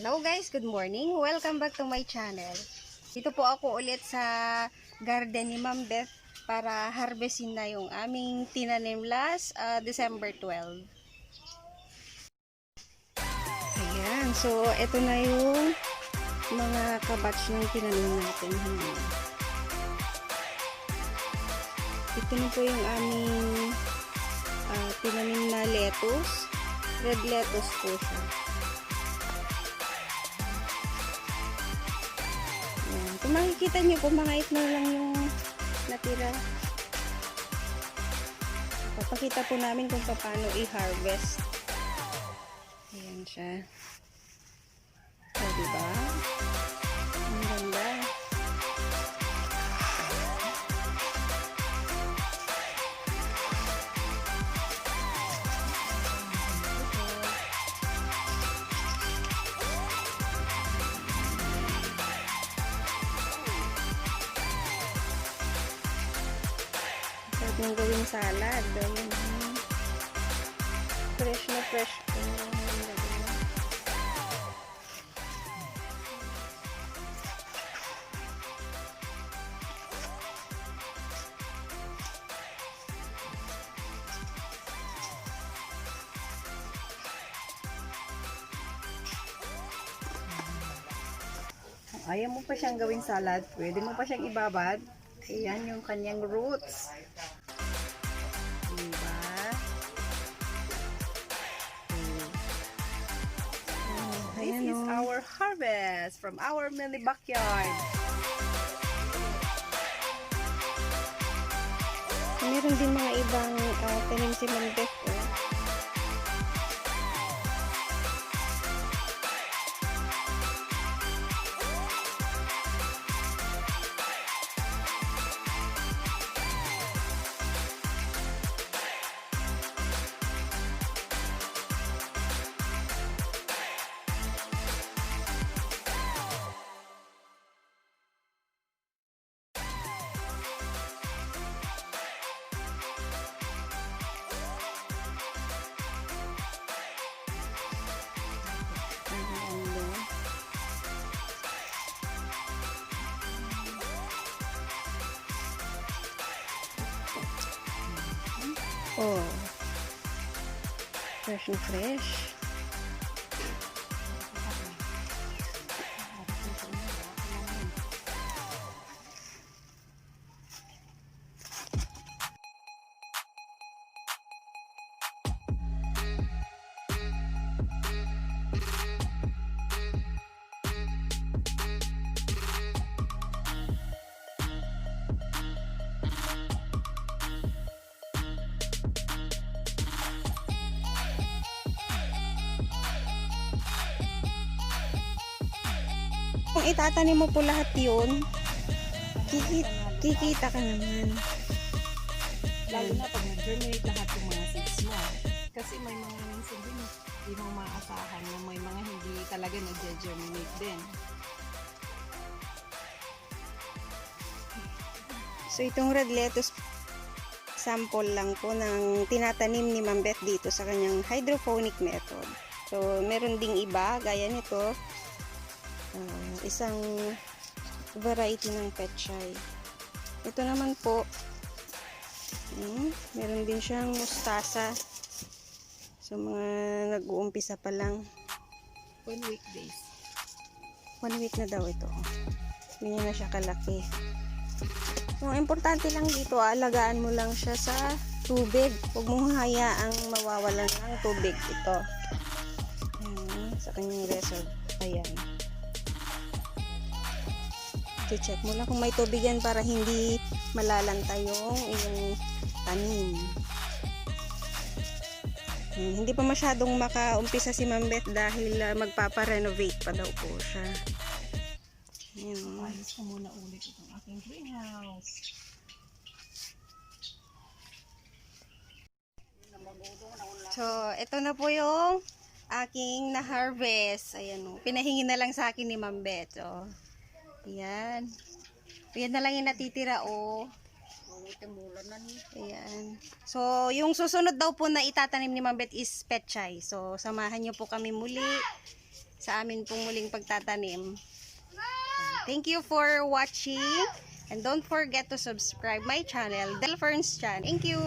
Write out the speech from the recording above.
Hello guys, good morning. Welcome back to my channel. Dito po ako ulit sa garden ni Ma'am Beth para harvestin na yung aming tinanim last December 12. Ayan, so ito na yung mga kabatch ng tinanim natin. Ito na po yung aming tinanim na lettuce. Red lettuce po siya. Kung makikita nyo po, mga na lang yung natira. Papakita po namin kung paano i-harvest. Ayan siya. O, diba? Ang ganda. Yung gawing salad. Ayun. Fresh na fresh po. Ayaw mo pa siyang gawing salad, pwede mo pa siyang ibabad. Ayan yung kanyang roots. Diba? This is our harvest from our mini backyard. Meron din mga ibang tanim si Ma'am Beth. Oh, fresh na fresh. Kung itatanim mo po lahat yun, kikita ka naman. Lalo na pag nag-germinate lahat yung mga seeds mo. Kasi may mga minsan din, hindi mo maasahan na may mga hindi talaga nag-germinate din. So itong red lettuce, sample lang po ng tinatanim ni Ma'am Beth dito sa kanyang hydroponic method. So meron ding iba, gaya nito. Isang variety ng pechay. Ito naman po, meron din siyang mustasa. So mga nag-uumpisa pa lang. 1 week days. 1 week na daw ito. Hindi na siya kalaki. Yung importante lang dito, alagaan mo lang siya sa tubig. Huwag mong hayaang mawawalan ng tubig ito. Ayan, sa kanyang reserve. Ayan. I-check mo lang kung may tubig yan para hindi malalanta yung iyong tanim. Hindi pa masyadong makaumpisa si Ma'am Beth dahil magpapa-renovate pa daw po siya. Ayos ko muna ulit itong aking greenhouse. So, ito na po yung aking na-harvest. Ayan o. Pinahingi na lang sa akin ni Ma'am Beth. So, ayan. Ayan na lang yung natitira o. Ayan. So, yung susunod daw po na itatanim ni Ma'am Beth is pechay. So, samahan nyo po kami muli sa amin pong muling pagtatanim. Thank you for watching. And don't forget to subscribe my channel, Del Ferns Chan. Thank you!